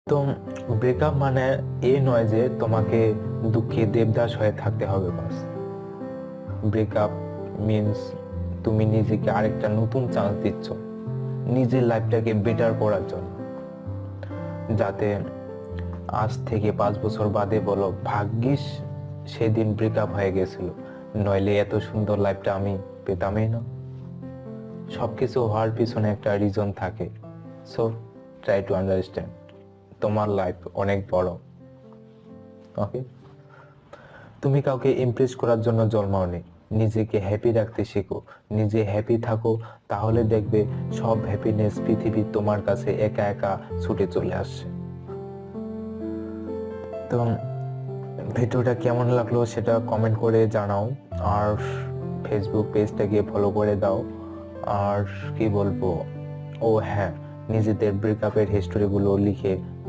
তো ব্রেকআপ মানে এই নয় যে তোমাকে দুঃখে দেবদাস হয়ে থাকতে হবে বাস। ব্রেকআপ মিন্স তুমি নিজেকে আরেকটা নতুন চান্স দিচ্ছ নিজের লাইফটাকে বেটার করার জন্য, যাতে আজ থেকে 5 বছর বাদে বলো ভাগ্যিস সেদিন ব্রেকআপ হয়ে গেছিল, নইলে এত সুন্দর লাইফটা আমি পেতামই না। সবকিছু হওয়ার পিছনে একটা রিজন থাকে। সো ট্রাই টু আন্ডারস্ট্যান্ড, তোমার লাইফ অনেক বড়। ওকে, তুমি কাউকে ইমপ্রেস করার জন্য জন্মাওনি, নিজেকে হ্যাপি রাখতে শেখো। নিজে হ্যাপি থাকো, তাহলে দেখবে সব হ্যাপিনেস পৃথিবী তোমার কাছে একা একা ছুটে চলে আসছে। তো ভিডিওটা কেমন লাগলো সেটা কমেন্ট করে জানাও, আর ফেসবুক পেজটাকে ফলো করে দাও। আর কি বলবো, ও হ্যাঁ, নিজেদের ব্রেকআপের হিস্টোরিগুলো লিখে